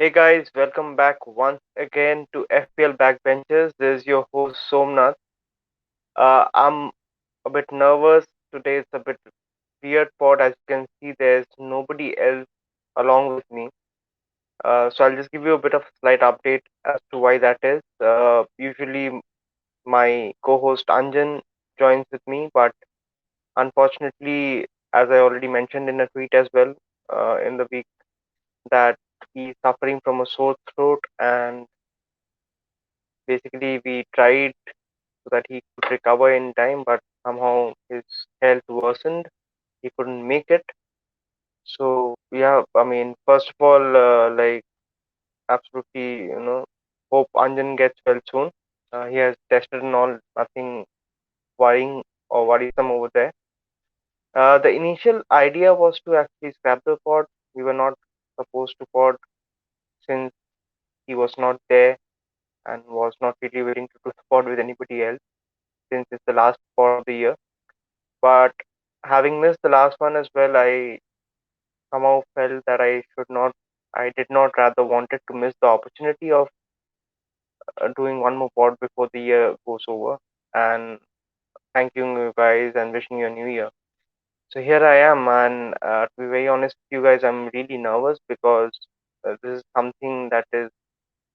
Hey guys, welcome back once again to FPL Backbenchers. This is your host Somnath. I'm a bit nervous today. It's a bit weird pod. As you can see, there's nobody else along with me. So I'll just give you a bit of a slight update as to why that is. Usually my co-host Anjan joins with me, but unfortunately, as I already mentioned in a tweet as well, in the week that he's suffering from a sore throat and basically we tried so that he could recover in time, but somehow his health worsened. He couldn't make it. So yeah, I mean, first of all, absolutely, hope Anjan gets well soon. He has tested and all, nothing worrying or worrisome over there. The initial idea was to actually scrap the pod. We were not supposed to pod since he was not there and was not really willing to do the pod with anybody else since it's the last pod of the year. But having missed the last one as well, I somehow felt that I did not rather wanted to miss the opportunity of doing one more pod before the year goes over and thanking you guys and wishing you a new year. So here I am, and to be very honest with you guys, I'm really nervous because this is something that is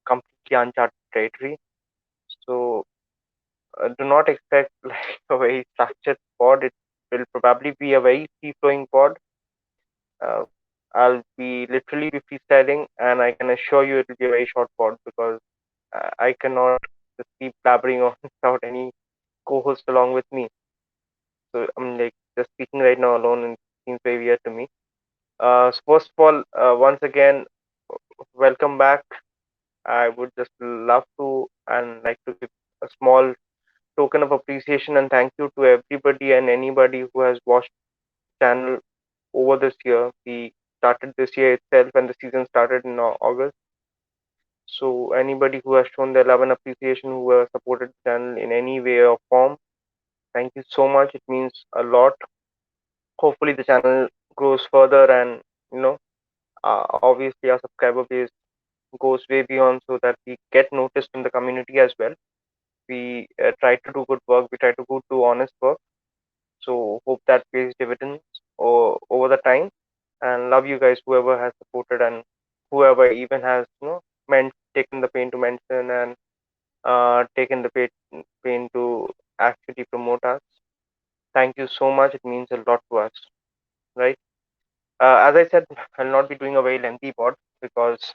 completely uncharted territory. So do not expect like a very structured pod. It will probably be a very free flowing pod. Uh, I'll be literally be freestyling, and I can assure you it will be a very short pod because I cannot just keep blabbering on without any co-host along with me. So I'm like just speaking right now alone, and it seems very weird to me. So first of all, once again, welcome back. I would just love to and like to give a small token of appreciation and thank you to everybody and anybody who has watched the channel over this year. We started this year itself, and the season started in August. So anybody who has shown their love and appreciation, who has supported the channel in any way or form, thank you so much. It means a lot. Hopefully the channel grows further, and obviously our subscriber base goes way beyond so that we get noticed in the community as well. We try to do good work. We try to do honest work. So hope that pays dividends over the time, and love you guys whoever has supported and whoever even has meant taken the pain to mention and taken the pain to actually promote us. Thank you so much. It means a lot to us, right? As I said, I'll not be doing a very lengthy pod because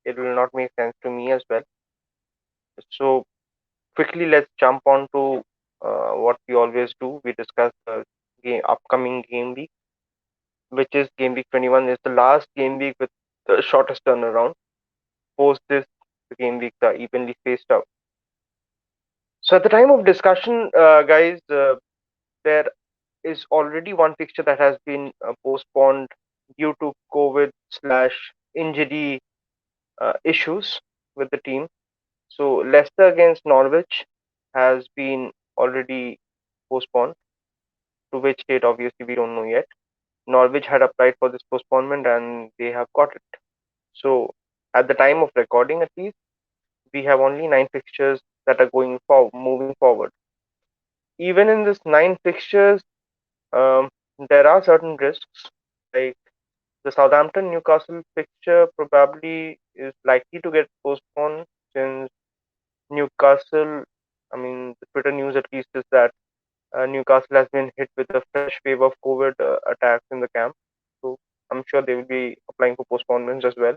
it will not make sense to me as well. So quickly, let's jump on to what we always do. We discuss the upcoming game week, which is game week 21. Is the last game week with the shortest turnaround. Post this, the game weeks are evenly spaced out. So at the time of discussion, guys, there is already one fixture that has been postponed due to COVID slash injury issues with the team. So Leicester against Norwich has been already postponed. To which date, obviously, we don't know yet. Norwich had applied for this postponement and they have got it. So at the time of recording, at least, we have only nine fixtures that are moving forward. Even in this nine fixtures, um, there are certain risks. Like the Southampton Newcastle fixture probably is likely to get postponed since Newcastle, I mean, the Twitter news at least is that Newcastle has been hit with a fresh wave of COVID attacks in the camp. So I'm sure they will be applying for postponements as well.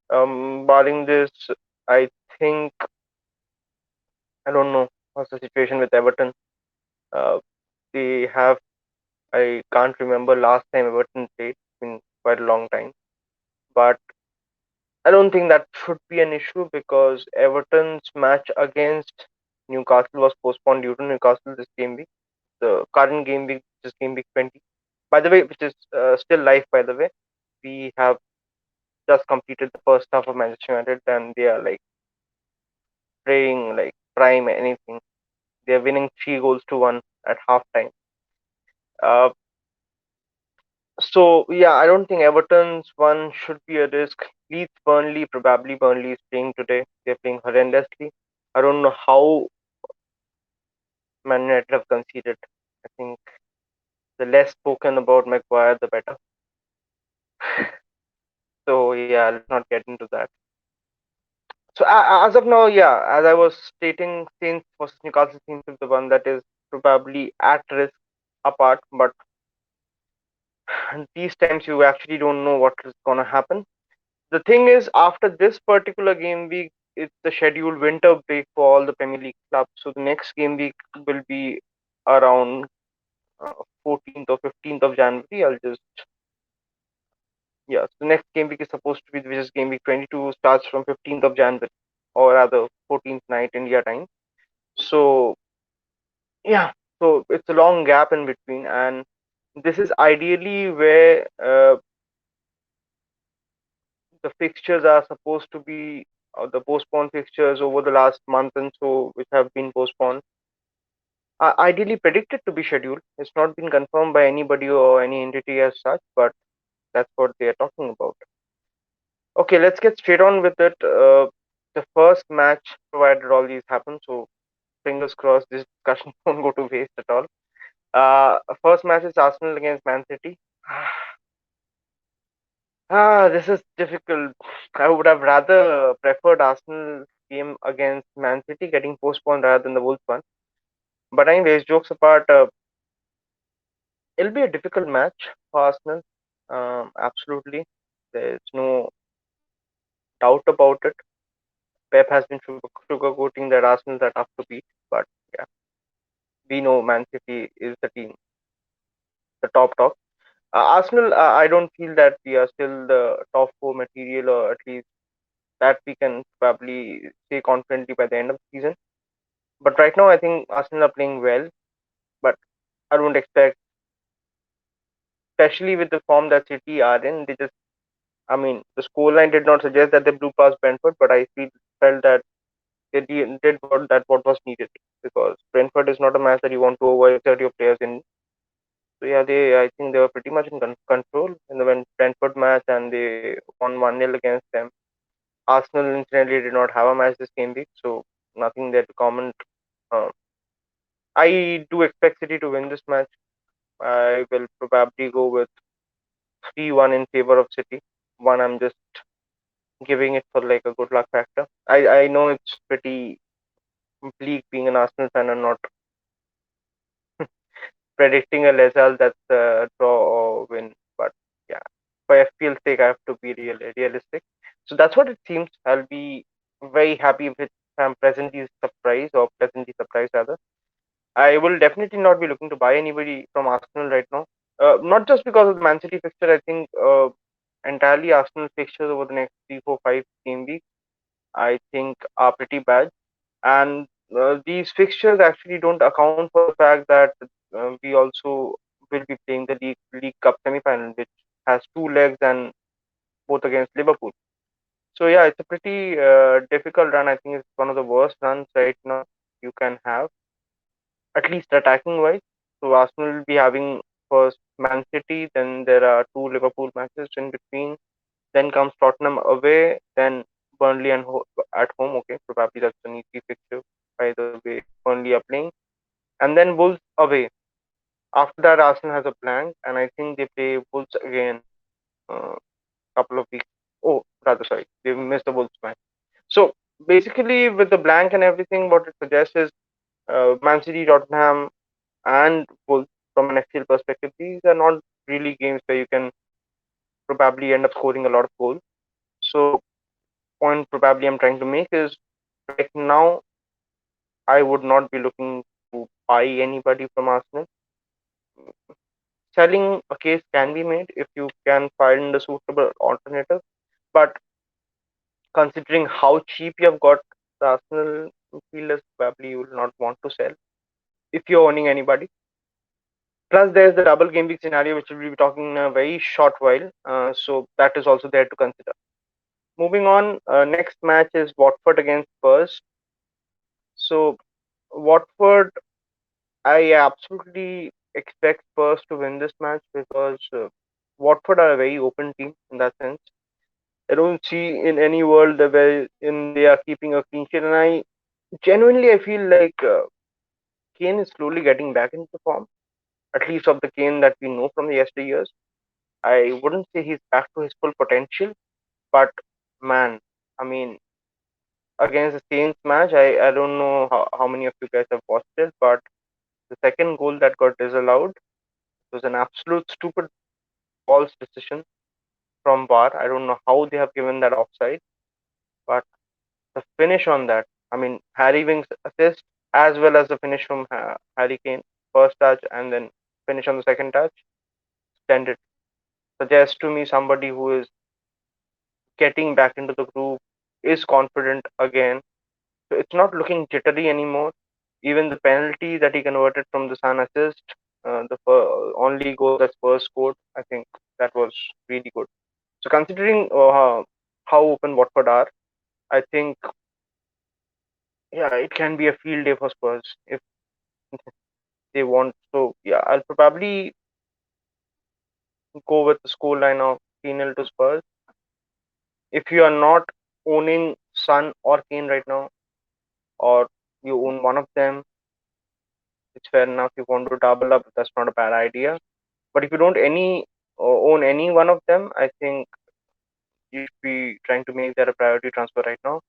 Barring this, I think, I don't know what's the situation with Everton. Uh, they have, I can't remember last time Everton played, it's been quite a long time. But I don't think that should be an issue because Everton's match against Newcastle was postponed due to Newcastle this game week. The current game week, which is game week 20. By the way, which is still live, by the way. We have just completed the first half of Manchester United and they are like praying like prime anything. They are winning 3 goals to 1 at halftime. Uh, So yeah, I don't think Everton's one should be a risk. Leeds Burnley, probably Burnley is playing today. They're playing horrendously. I don't know how Man United have conceded. I think the less spoken about Maguire, the better. So yeah, let's not get into that. So as of now, yeah, as I was stating, Saints versus Newcastle seems to be the one that is probably at risk apart. But these times you actually don't know what is gonna happen. The thing is, after this particular game week, it's the scheduled winter break for all the Premier League clubs. So the next game week will be around 14th or 15th of January. I'll just Yeah. So the next game week is supposed to be, which is game week 22, starts from 15th of January, or rather 14th night India time. So yeah, so it's a long gap in between, and this is ideally where the fixtures are supposed to be, the postponed fixtures over the last month and so, which have been postponed, are ideally predicted to be scheduled. It's not been confirmed by anybody or any entity as such, but that's what they are talking about. Okay, let's get straight on with it. The first match, provided all these happen, so fingers crossed this discussion won't go to waste at all. First match is Arsenal against Man City. This is difficult. I would have rather preferred Arsenal game against Man City getting postponed rather than the Wolves one. But anyways, jokes apart, it'll be a difficult match for Arsenal. Absolutely, there's no doubt about it. Pep has been sugarcoating that Arsenal are tough to beat, but yeah, we know Man City is the team, the top. Arsenal, I don't feel that we are still the top four material, or at least that we can probably say confidently by the end of the season. But right now, I think Arsenal are playing well, but I don't expect, especially with the form that City are in, they just, I mean, the scoreline did not suggest that they blew past Brentford, but felt that they did what was needed, because Brentford is not a match that you want to overexert your players in. So yeah, I think they were pretty much in control in the Brentford match, and they won 1-0 against them. Arsenal incidentally did not have a match this game week, so nothing there to comment. Uh, I do expect City to win this match. I will probably go with 3-1 in favor of City. One, I'm just giving it for like a good luck factor. I know it's pretty bleak being an Arsenal fan and not predicting a result that's a draw or win, but yeah, for FPL's sake, I have to be realistic. So that's what it seems. I'll be very happy if I'm pleasantly surprised rather. I will definitely not be looking to buy anybody from Arsenal right now. Not just because of the Man City fixture. I think entirely Arsenal fixtures over the next 3, 4, 5 game weeks, I think, are pretty bad. And these fixtures actually don't account for the fact that we also will be playing the League Cup semi-final, which has two legs and both against Liverpool. So yeah, it's a pretty difficult run. I think it's one of the worst runs right now you can have, at least attacking wise. So Arsenal will be having first Man City, then there are two Liverpool matches in between. Then comes Tottenham away, then Burnley at home. Okay, probably that's an easy fixture by the way Burnley are playing. And then Wolves away. After that, Arsenal has a blank, and I think they play Wolves again couple of weeks. Oh, rather sorry, they missed the Wolves match. So basically, with the blank and everything, what it suggests is Man City, Tottenham, and Wolves from an FPL perspective. These are not really games where you can probably end up scoring a lot of goals. So point probably I'm trying to make is right now I would not be looking to buy anybody from Arsenal. Selling a case can be made if you can find a suitable alternative, but considering how cheap you have got the Arsenal midfielders, probably you will not want to sell if you're owning anybody. Plus, there's the double game week scenario, which we'll be talking in a very short while. So that is also there to consider. Moving on, next match is Watford against Spurs. So Watford, I absolutely expect Spurs to win this match because Watford are a very open team in that sense. I don't see in any world where in they are keeping a clean sheet, and I feel like Kane is slowly getting back into form, at least of the Kane that we know from the yesteryears. I wouldn't say he's back to his full potential, but man, I mean, against the Saints match, I don't know how many of you guys have watched it, but the second goal that got disallowed was an absolute stupid false decision from VAR. I don't know how they have given that offside, but the finish on that, I mean, Harry Winks assist as well as the finish from Harry Kane, first touch and then finish on the second touch, splendid. Suggests to me somebody who is getting back into the groove, is confident again. So it's not looking jittery anymore. Even the penalty that he converted from the Sun assist, only goal that Spurs scored, I think that was really good. So considering how open Watford are, I think yeah, it can be a field day for Spurs if they want. So yeah, I'll probably go with the scoreline of 3-0 to Spurs. If you are not owning Sun or Kane right now, or you own one of them, it's fair enough. You want to double up, that's not a bad idea. But if you don't own any one of them, I think you should be trying to make that a priority transfer right now.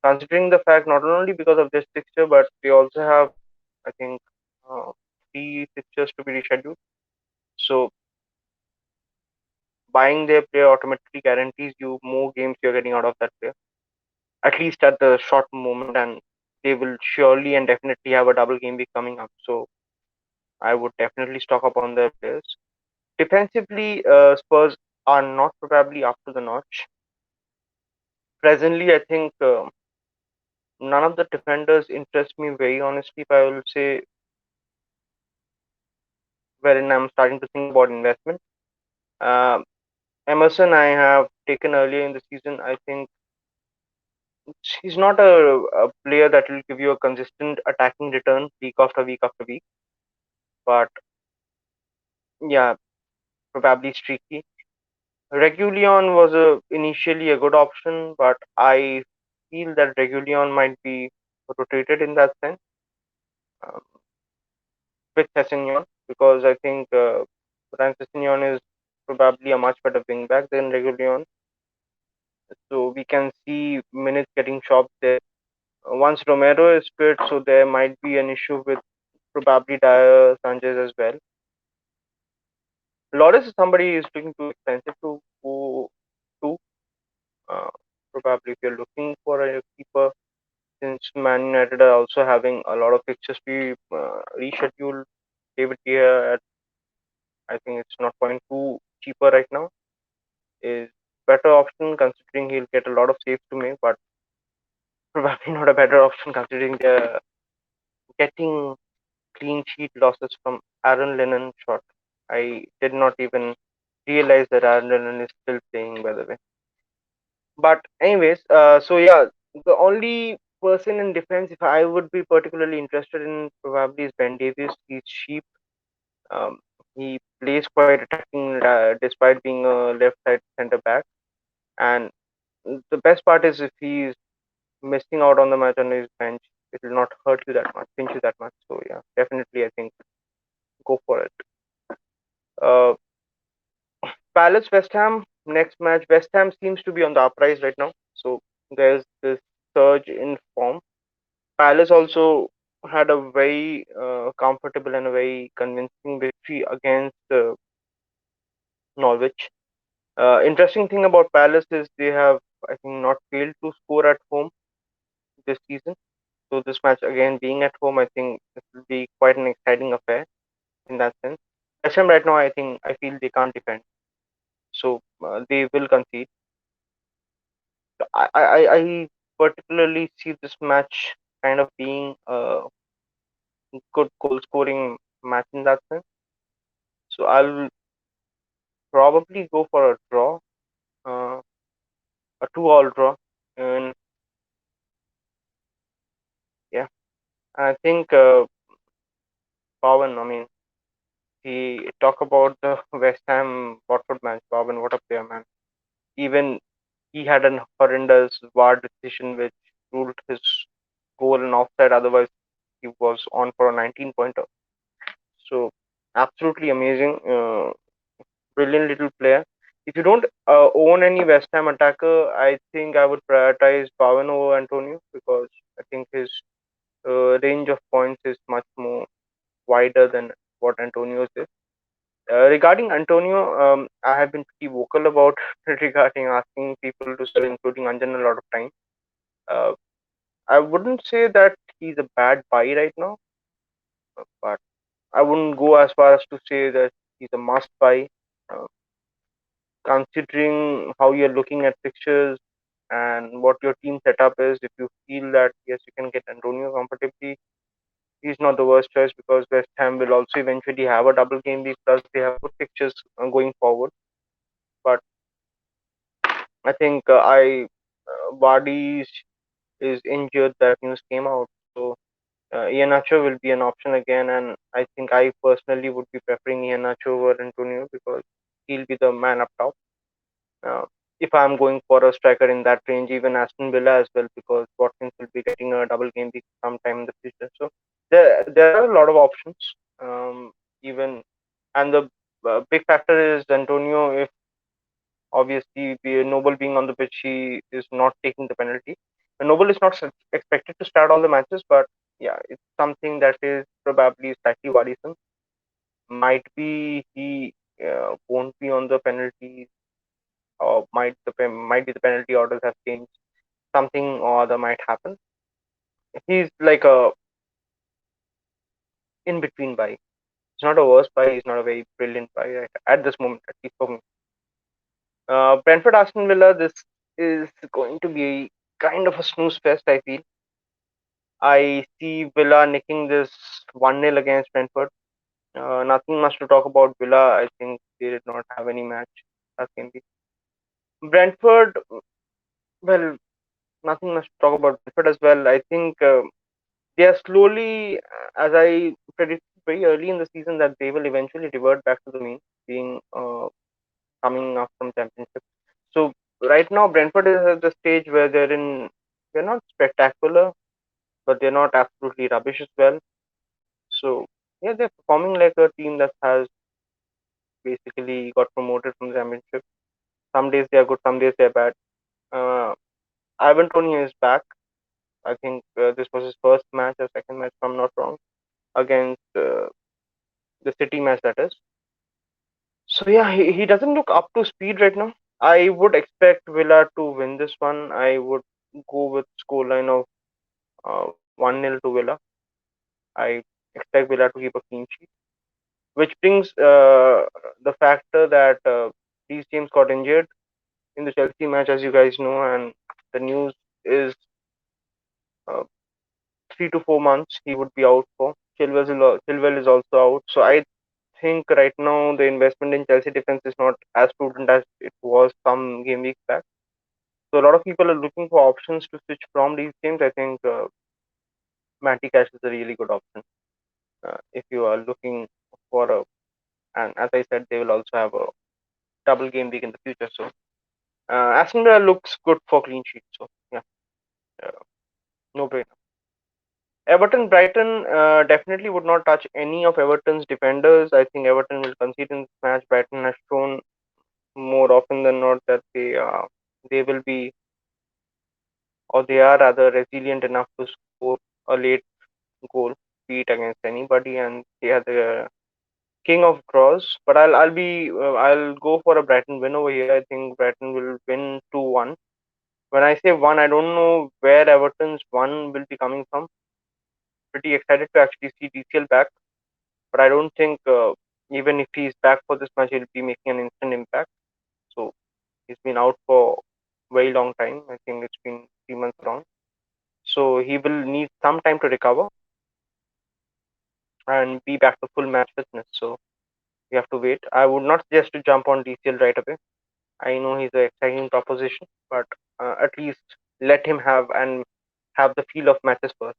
Considering the fact not only because of this fixture, but they also have, I think, uh, 3 fixtures to be rescheduled. So buying their player automatically guarantees you more games you're getting out of that player, at least at the short moment, and they will surely and definitely have a double game week coming up. So I would definitely stock up on their players. Defensively, Spurs are not probably up to the notch. Presently, I think none of the defenders interest me very honestly, if I will say, wherein I'm starting to think about investment. Um Emerson, I have taken earlier in the season. I think he's not a player that will give you a consistent attacking return week after week after week, but yeah, probably streaky. Regulion was initially a good option, but I feel that Regulion might be rotated in that sense um, with Sessegnon, because I think Ryan Sessegnon is probably a much better wing back than Regulion. So we can see minutes getting chopped there. Once Romero is fit, so there might be an issue with probably Dyer Sanchez as well. Loris is somebody who's looking too expensive to go to. Uh, Probably if you're looking for a keeper, since Man United are also having a lot of fixtures to be rescheduled. David Gea at, I think it's not point two cheaper right now, is better option considering he'll get a lot of saves to make, but probably not a better option considering they're getting clean sheet losses from Aaron Lennon shot. I did not even realize that Aaron Lennon is still playing, by the way. But anyways, so yeah, the only person in defense, if I would be particularly interested in, probably is Ben Davies. He's cheap. Um, he plays quite attacking, despite being a left side center back. And the best part is if he's missing out on the match on his bench, it will not hurt you that much, pinch you that much. So yeah, definitely I think go for it. Uh, Palace West Ham next match. West Ham seems to be on the uprise right now, so there's this surge in form. Palace also had a very comfortable and a very convincing victory against Norwich. Interesting thing about Palace is they have, I think, not failed to score at home this season. So this match again being at home, I think it will be quite an exciting affair in that sense. West Ham right now, I feel they can't defend, so they will concede. I particularly see this match kind of being a good goal scoring match in that sense. So I'll probably go for a draw, uh, a 2-all draw. And yeah, I think Pawan, I mean, he talk about the West Ham Watford match. Bowen, what a player, man! Even he had an horrendous VAR decision which ruled his goal an offside. Otherwise, he was on for a 19 pointer. So absolutely amazing, brilliant little player. If you don't own any West Ham attacker, I think I would prioritize Bowen over Antonio because I think his range of points is much more wider than what Antonio's is. Regarding Antonio, I have been pretty vocal about regarding asking people to sell, including Anjan, a lot of time. Uh, I wouldn't say that he's a bad buy right now, but I wouldn't go as far as to say that he's a must buy. Uh, Considering how you're looking at fixtures and what your team setup is, if you feel that yes, you can get Antonio comfortably, he's not the worst choice because West Ham will also eventually have a double game week. Plus, they have good fixtures going forward. But I think Vardy is injured. That news came out, so Iheanacho will be an option again, and I think I personally would be preferring Iheanacho over Antonio because he'll be the man up top. Uh, if I'm going for a striker in that range, even Aston Villa as well, because Watkins will be getting a double game week sometime in the future. So there are a lot of options. Even and the big factor is Antonio. If obviously Noble being on the pitch, he is not taking the penalty. Noble is not expected to start all the matches, but yeah, it's something that is probably slightly worrisome. Might be he won't be on the penalty, or might be the penalty orders have changed. Something or other might happen. He's like a in between buy. He's not a worst buy. He's not a very brilliant buy at this moment, at least for me. Brentford Aston Villa. This is going to be kind of a snooze fest. I feel. I see Villa nicking this 1-0 against Brentford. Nothing much to talk about Villa. I think they did not have any match. That can be. Brentford, well, nothing much to talk about Brentford as well. I think they are slowly, as I predicted very early in the season, that they will eventually revert back to the mean, being coming up from Championship. So right now, Brentford is at the stage where they're not spectacular, but they're not absolutely rubbish as well. So yeah, they're performing like a team that has basically got promoted from the Championship. Some days they are good, some days they're bad. Uh, Ivan Toney is back. I think this was his first match or second match, if I'm not wrong, against the City match, that is. So yeah, he doesn't look up to speed right now. I would expect Villa to win this one. I would go with scoreline of 1-0 to Villa. I expect Villa to keep a clean sheet, which brings the factor that these teams got injured in the Chelsea match, as you guys know, and the news is uh, 3 to 4 months he would be out for. Chilwell is also out. So I think right now the investment in Chelsea defense is not as prudent as it was some game weeks back. So a lot of people are looking for options to switch from these games. I think Matty Cash is a really good option if you are looking for a. And as I said, they will also have a double game week in the future. So Aston Villa looks good for clean sheet. So yeah, uh, no brainer. Everton Brighton definitely would not touch any of Everton's defenders. I think Everton will concede in this match. Brighton has shown more often than not that they will be, or they are rather resilient enough to score a late goal, beat against anybody, and they are the king of draws. But I'll go for a Brighton win over here. I think Brighton will win 2-1. When I say one, I don't know where Everton's one will be coming from. Pretty excited to actually see DCL back, but I don't think even if he's back for this match, he'll be making an instant impact. So he's been out for very long time. I think it's been 3 months around. So he will need some time to recover and be back to full match fitness. So we have to wait. I would not suggest to jump on DCL right away. I know he's an exciting proposition, but at least let him have the feel of matches first.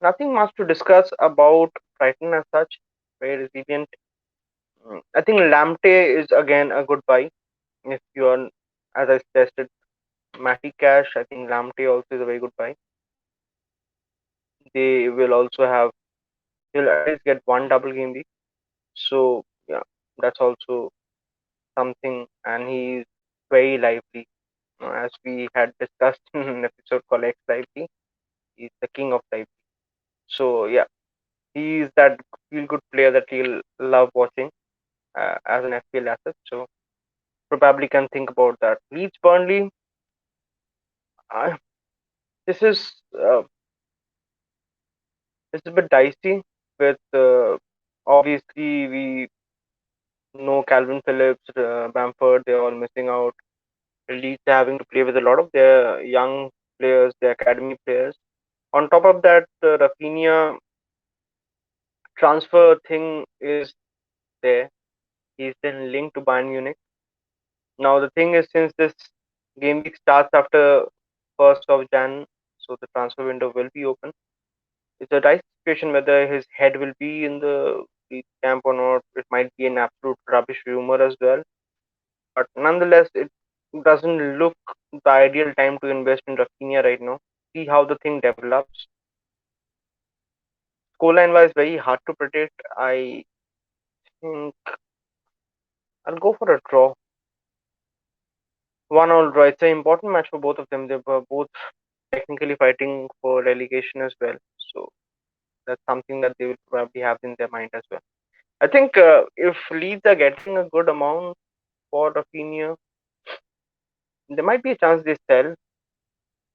Nothing much to discuss about Brighton as such. Very resilient. I think Lamptey is again a good buy if you are, as I suggested, Matty Cash. I think Lamptey also is a very good buy. They will also have, they'll at least get one double game week. So yeah, that's also something, and he's very lively. As we had discussed in an episode called X Lively, he's the king of lively. So yeah, he's that feel good player that you'll love watching as an FPL asset. So probably can think about that. Leeds Burnley. Uh, this is uh, this is a bit dicey. With obviously we know Calvin Phillips, Bamford, they're all missing out. Leeds are having to play with a lot of their young players, their academy players. On top of that, the Rafinha transfer thing is there. He's been linked to Bayern Munich. Now the thing is, since this game week starts after 1st of Jan, so the transfer window will be open. It's a dicey situation whether his head will be in the Leeds camp or not. It might be an absolute rubbish rumor as well. But nonetheless, it doesn't look the ideal time to invest in Rafinha right now. See how the thing develops. Scoreline wise, very hard to predict. I think I'll go for a draw. 1-1 draw. It's an important match for both of them. They were both technically fighting for relegation as well. So that's something that they will probably have in their mind as well. I think if Leeds are getting a good amount for Rafinha, there might be a chance they sell.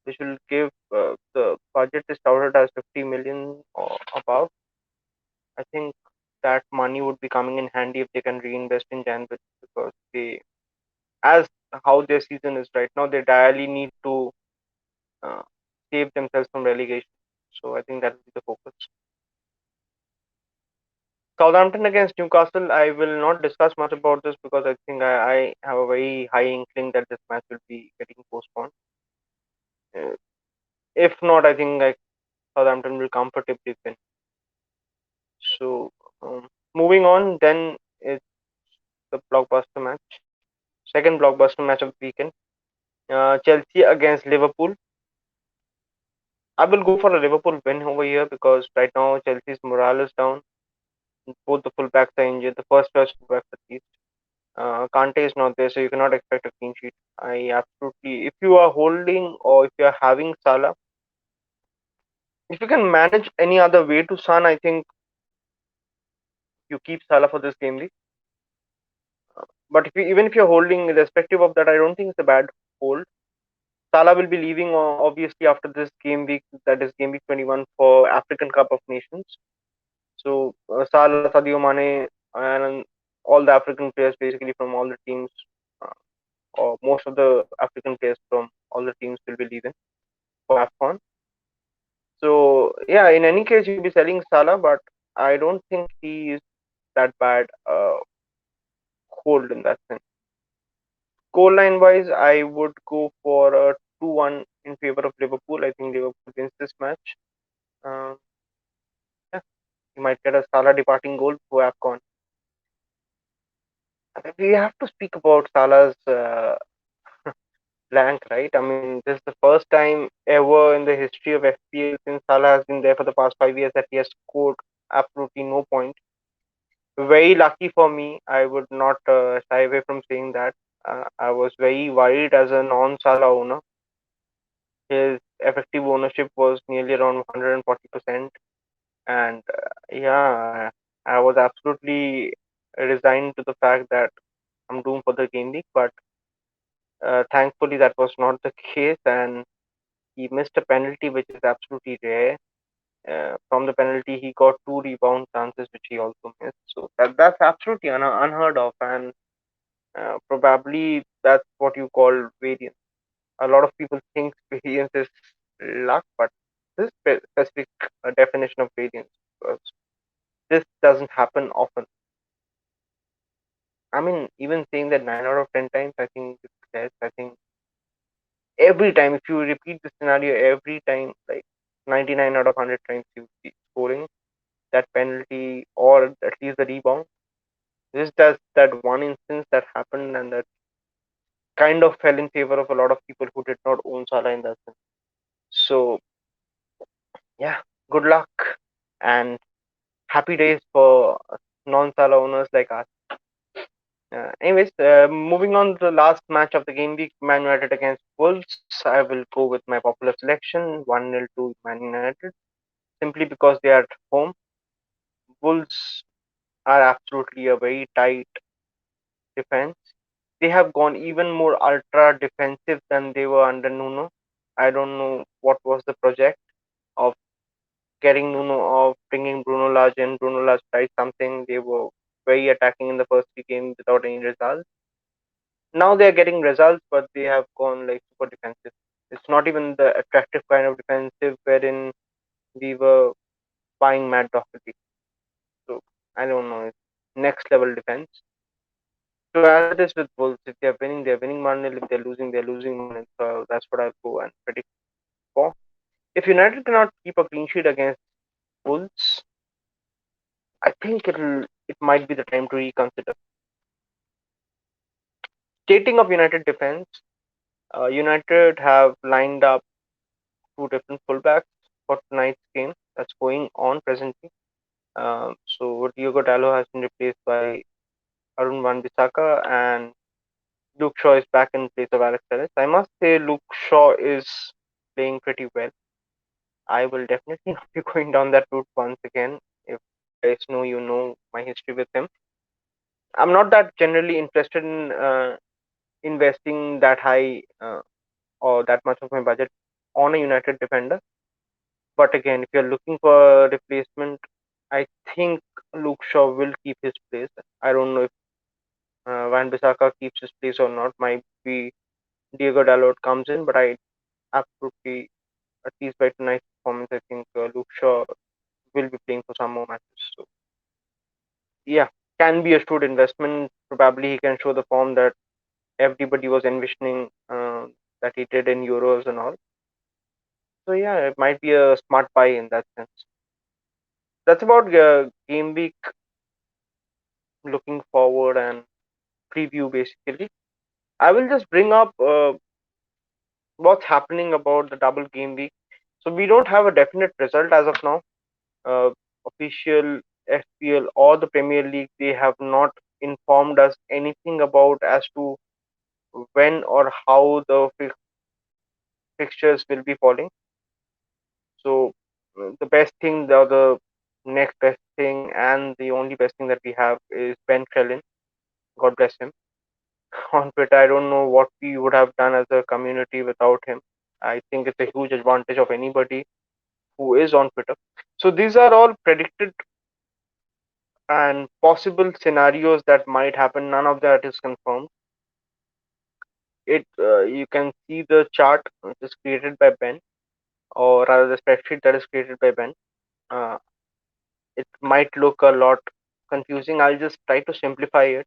They should give the budget is touted as 50 million or above. I think that money would be coming in handy if they can reinvest in Janvit because they, as how their season is right now, they direly need to uh, save themselves from relegation. So I think that will be the focus. Southampton against Newcastle. I will not discuss much about this because I think I have a very high inkling that this match will be getting postponed. Uh, if not, I think like Southampton will comfortably win. So moving on, then it's the blockbuster match, second blockbuster match of the weekend. Chelsea against Liverpool. I will go for a Liverpool win over here because right now Chelsea's morale is down. Both the fullbacks are injured. The first choice fullbacks at least. Kante is not there, so you cannot expect a clean sheet. I absolutely, if you are holding or if you are having Salah, if you can manage any other way to Son, I think you keep Salah for this game week. But if you, even if you're holding, irrespective of that, I don't think it's a bad hold. Salah will be leaving obviously after this game week, that is game week 21 for African Cup of Nations. So Salah, Sadio Mane, and all the African players basically from all the teams, uh, or most of the African players from all the teams will be leaving for AFCON. So yeah, in any case, you'll be selling Salah, but I don't think he is that bad hold in that sense. Scoreline wise, I would go for a 2-1 in favor of Liverpool. I think Liverpool wins this match. Um, yeah, you might get a Salah departing goal for AFCON. We have to speak about Salah's blank, right? I mean, this is the first time ever in the history of FPL since Salah has been there for the past 5 years that he has scored absolutely no point. Very lucky for me. I would not shy away from saying that. I was very worried as a non-Salah owner. His effective ownership was nearly around 140%, and yeah, I was absolutely resigned to the fact that I'm doomed for the game week. But thankfully, that was not the case, and he missed a penalty, which is absolutely rare. From the penalty, he got two rebound chances, which he also missed. So that's absolutely unheard of, and probably that's what you call variance. A lot of people think variance is luck, but this is specific definition of variance because this doesn't happen often. I mean, even saying that 9 out of 10 times, I think it's less. I think every time, if you repeat the scenario every time, like 99 out of 100 times, you the rebound. This is that one instance that happened, and that kind of fell in favor of a lot of people who did not own Salah in that sense. So yeah, good luck and happy days for non-Salah owners like us. Anyways, moving on to the last match of the game week, Man United against Wolves. I will go with my popular selection, 1-0 to Man United, simply because they are at home. Wolves are absolutely a very tight defense. They have gone even more ultra defensive than they were under Nuno. I don't know what was the project of getting Nuno off, bringing Bruno Lage in. Bruno Lage tried something. They were very attacking in the first three games without any results. Now they are getting results, but they have gone like super defensive. It's not even the attractive kind of defensive wherein we were buying Matt Doherty. So I don't know. It's next level defense. So as it is with Wolves, if they're winning 1-0. If they're losing 1-0. So that's what I'll go and predict for. If United cannot keep a clean sheet against Wolves, I think it might be the time to reconsider. Stating of United defense, United have lined up two different fullbacks for tonight's game that's going on presently. So Diogo Dalot has been replaced by Arun Wan-Bissaka, and Luke Shaw is back in place of Alex Telles. I must say Luke Shaw is playing pretty well. I will definitely not be going down that route once again. If you guys know, you know my history with him. I'm not that generally interested in investing that high or that much of my budget on a United defender. But again, if you're looking for a replacement, I think Luke Shaw will keep his place. I don't know if Van Bissaka keeps his place or not. Might be Diego Dalot comes in, but I absolutely, at least by tonight's performance, I think Luke Shaw will be playing for some more matches. So yeah, can be a shrewd investment. Probably he can show the form that everybody was envisioning that he did in Euros and all. So yeah, it might be a smart buy in that sense. That's about game week looking forward and preview basically. I will just bring up what's happening about the double game week. So we don't have a definite result as of now. Official FPL or the Premier League, they have not informed us anything about as to when or how the fixtures will be falling. So the best thing, the next best thing, and the only best thing that we have is Ben Crellin. God bless him. On Twitter, I don't know what we would have done as a community without him. I think it's a huge advantage of anybody who is on Twitter. So these are all predicted and possible scenarios that might happen. None of that is confirmed. It You can see the chart which is created by Ben, or rather the spreadsheet that is created by Ben. Uh, it might look a lot confusing. I'll just try to simplify it.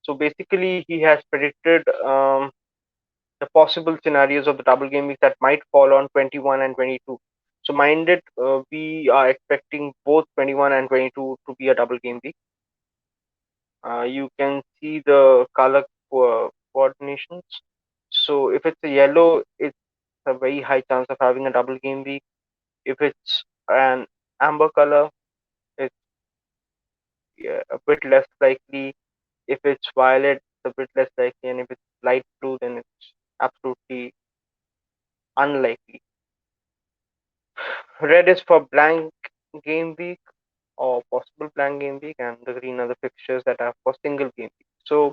So basically, he has predicted the possible scenarios of the double game week that might fall on 21 and 22. So mind it, we are expecting both 21 and 22 to be a double game week. You can see the color coordinations. So if it's a yellow, it's a very high chance of having a double game week. If it's an amber color, it's a bit less likely. If it's violet, it's a bit less likely, and if it's light blue, then it's absolutely unlikely. Red is for blank game week or possible blank game week, and the green are the fixtures that are for single game week. So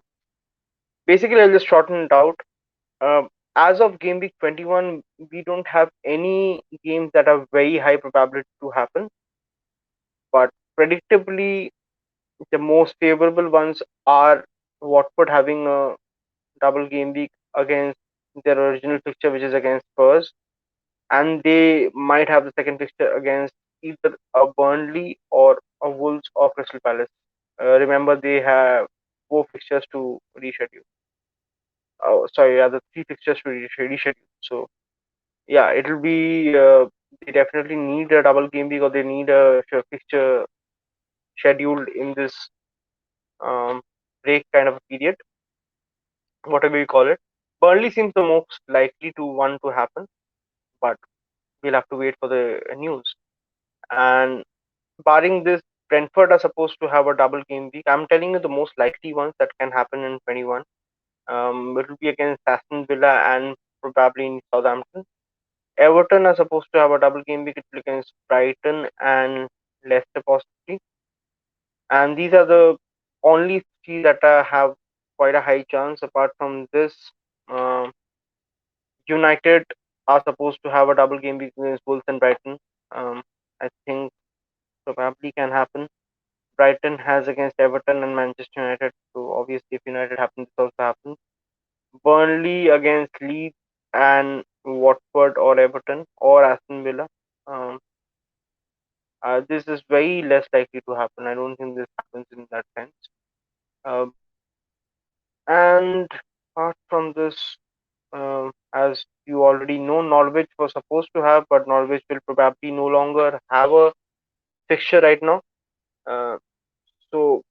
basically, I'll just shorten it out. As of game week 21, we don't have any games that are very high probability to happen, but predictably, the most favorable ones are Watford having a double game week against their original fixture, which is against Spurs, and they might have the second fixture against either a Burnley or a Wolves or Crystal Palace. Remember, they have four fixtures to reschedule. Oh, sorry, rather three fixtures to reschedule. So yeah, it'll be they definitely need a double game week or they need a fixture scheduled in this break kind of a period, whatever you call it. Burnley seems the most likely to one to happen, but we'll have to wait for the news. And barring this, Brentford are supposed to have a double game week. I'm telling you the most likely ones that can happen in 21. It will be against Aston Villa and probably in Southampton. Everton are supposed to have a double game week. It will be against Brighton and Leicester possibly. And these are the only three that have quite a high chance. Apart from this, uh, United are supposed to have a double game week against Wolves and Brighton. I think probably can happen. Brighton has against Everton and Manchester United. So obviously, if United happens, this also happens. Burnley against Leeds and Watford or Everton or Aston Villa. Um, this is very less likely to happen. I don't think this happens in that sense. Um, and apart from this, as you already know, Norwich was supposed to have, but Norwich will probably no longer have a fixture right now. Uh, so,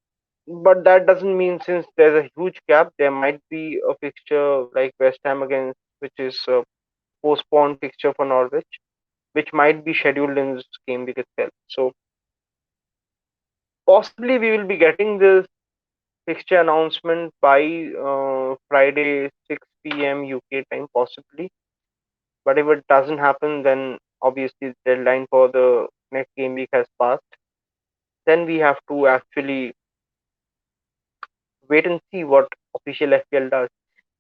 but that doesn't mean since there's a huge gap, there might be a fixture like West Ham against, which is a postponed fixture for Norwich, which might be scheduled in this game week itself. So, possibly we will be getting this fixture announcement by Friday 6 p.m. UK time, possibly. But if it doesn't happen, then obviously the deadline for the next game week has passed. Then we have to actually wait and see what official FPL does.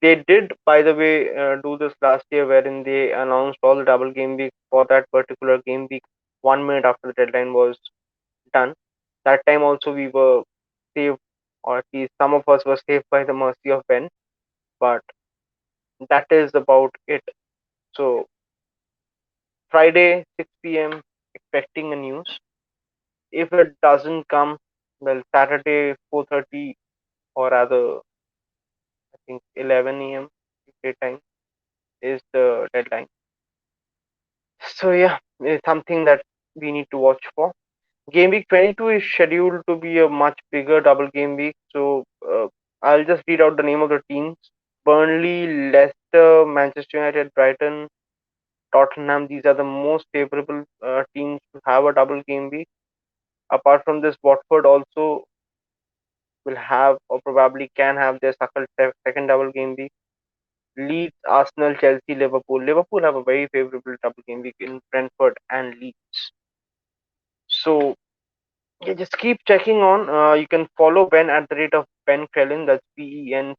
They did, by the way, do this last year, wherein they announced all the double game week for that particular game week 1 minute after the deadline was done. That time also we were saved, or at least some of us were saved by the mercy of Ben. But that is about it. So Friday 6 p.m. expecting a news. If it doesn't come, well, Saturday 4:30 or rather I think 11 a.m. UK time is the deadline. So yeah, it's something that we need to watch for. Game week 22 is scheduled to be a much bigger double game week. So I'll just read out the name of the teams: Burnley, Leicester, Manchester United, Brighton, Tottenham. These are the most favorable teams to have a double game week. Apart from this, Watford also will have or probably can have their second double game week. Leeds, Arsenal, Chelsea, Liverpool. Liverpool have a very favorable double game week in Brentford and Leeds. So yeah, just keep checking on. You can follow Ben at the rate of Ben Krellin. That's BENCRELLIN.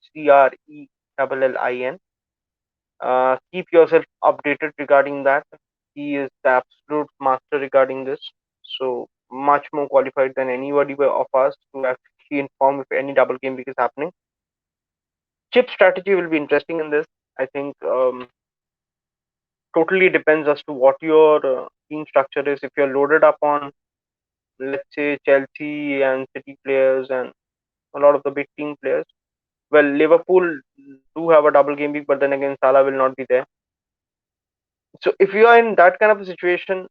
Keep yourself updated regarding that. He is the absolute master regarding this. So much more qualified than anybody of us to actually inform if any double game week is happening. Chip strategy will be interesting in this. I think totally depends as to what your team structure is. If you're loaded up on, let's say, Chelsea and City players and a lot of the big team players, well, Liverpool do have a double game week, but then again, Salah will not be there. So if you are in that kind of a situation,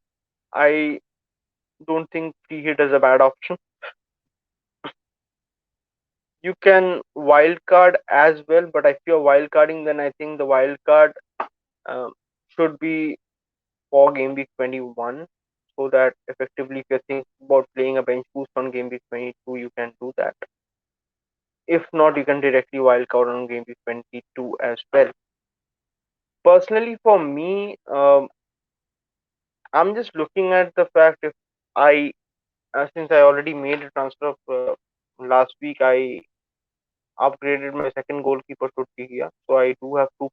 I don't think free hit is a bad option. You can wildcard as well, but if you're wildcarding, then I think the wildcard um, should be for game week 21, so that effectively, if you're thinking about playing a bench boost on game week 22, you can do that. If not, you can directly wildcard on game week 22 as well. Personally, for me, I'm just looking at the fact if I, since I already made a transfer of last week, I upgraded my second goalkeeper to Dihia. So I do have two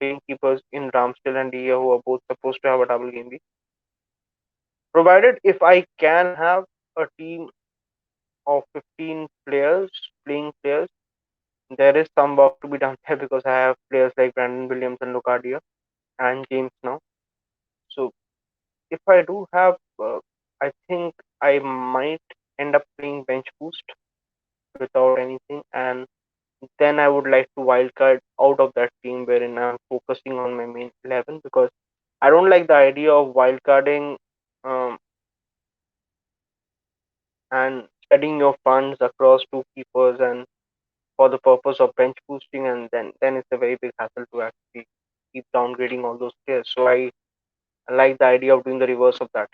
playing keepers in Ramsdale and Dihia who are both supposed to have a double game week. Provided if I can have a team of 15 players, playing players, there is some work to be done there because I have players like Brandon Williams and Lucadia and James now. So if I do have, I think I might end up playing bench boost without anything, and then I would like to wildcard out of that team wherein I'm focusing on my main 11 because I don't like the idea of wildcarding um, and spreading your funds across two keepers and for the purpose of bench boosting, and then it's a very big hassle to actually keep downgrading all those players. So I like the idea of doing the reverse of that,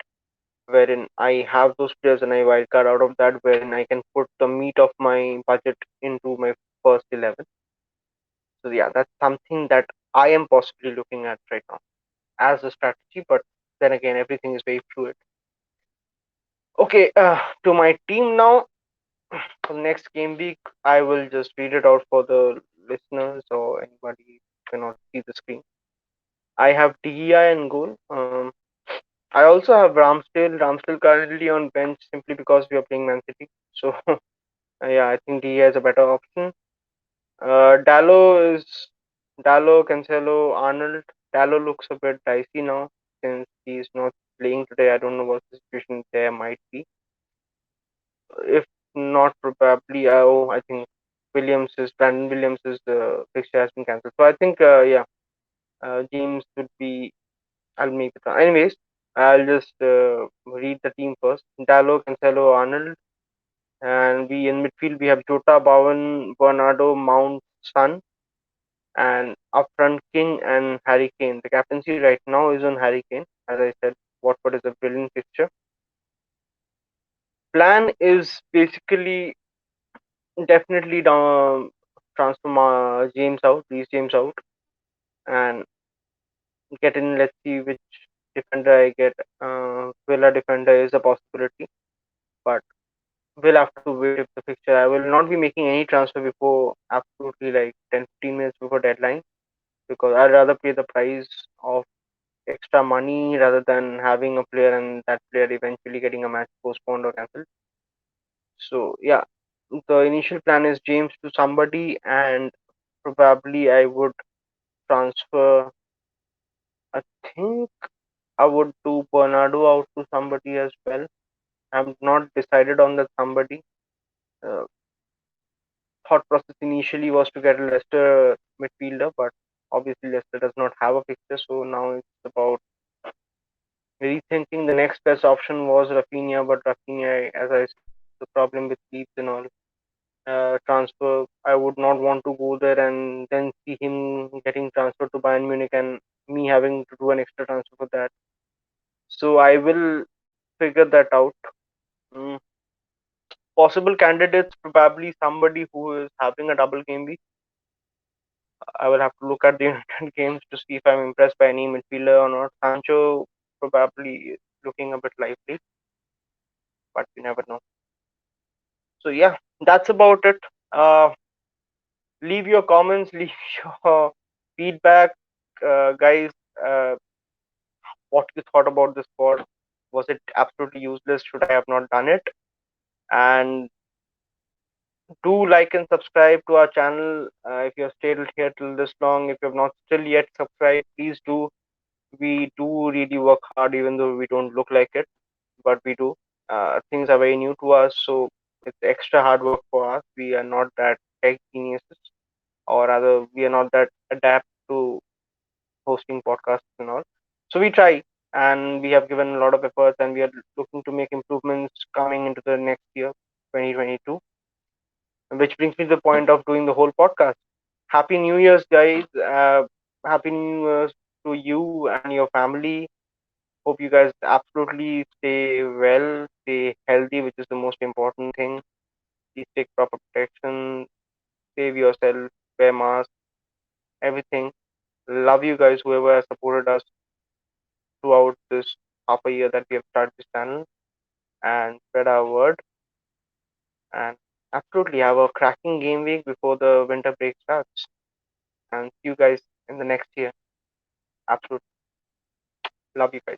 wherein I have those players and I wildcard out of that, wherein I can put the meat of my budget into my first 11. So yeah, that's something that I am possibly looking at right now as a strategy, but then again, everything is very fluid. Okay, to my team now. For the next game week, I will just read it out for the listeners or anybody who cannot see the screen. I have DEI in goal. I also have Ramsdale. Ramsdale currently on bench simply because we are playing Man City. So yeah, I think DEI is a better option. Dallo is Dallo, Cancelo, Arnold. Dallo looks a bit dicey now since he is not playing today. I don't know what the situation there might be. If not, probably, oh, I think Brandon Williams' fixture has been cancelled. So I think, yeah, James would be. I'll make it. Anyways, I'll just read the team first. Dallo, Cancelo, Arnold, and we in midfield we have Jota, Bowen, Bernardo, Mount, Son, and up front King and Harry Kane. The captaincy right now is on Harry Kane. As I said, Watford is a brilliant fixture. Plan is basically definitely down transfer James out, Reece James out, and get in. Let's see which defender I get. Villa defender is a possibility, but we'll have to wait if the fixture. I will not be making any transfer before absolutely like 10-15 minutes before deadline because I'd rather pay the price of extra money rather than having a player and that player eventually getting a match postponed or cancelled. So yeah, the initial plan is James to somebody, and probably I would transfer. I think I would do Bernardo out to somebody as well. I'm not decided on that somebody. Uh, Thought process initially was to get a Leicester midfielder, but obviously Leicester does not have a fixture, so now it's about rethinking. The next best option was Rafinha, but Rafinha, as I said, the problem with Leeds and all transfer, I would not want to go there and then see him getting transferred to Bayern Munich and me having to do an extra transfer for that. So I will figure that out. Mm, Possible candidates, probably somebody who is having a double game week. I will have to look at the United games to see if I'm impressed by any midfielder or not. Sancho probably is looking a bit lively, but you never know. So yeah, that's about it. Leave your comments, leave your feedback, guys. Uh, what you thought about this pod? Was it absolutely useless? Should I have not done it? And do like and subscribe to our channel if you have stayed here till this long. If you have not still yet subscribed, please do. We do really work hard, even though we don't look like it, but we do. Things are very new to us, so it's extra hard work for us. We are not that tech geniuses, or rather, we are not that adept to hosting podcasts and all. So we try, and we have given a lot of efforts, and we are looking to make improvements coming into the next year, 2022. Which brings me to the point of doing the whole podcast. Happy New Year's, guys! Happy New Year's to you and your family. Hope you guys absolutely stay well, stay healthy, which is the most important thing. Please take proper protection, save yourself, wear mask, everything. Love you guys, whoever has supported us throughout this half a year that we have started this channel and spread our word. And absolutely have a cracking game week before the winter break starts. And see you guys in the next year. Absolutely love you guys.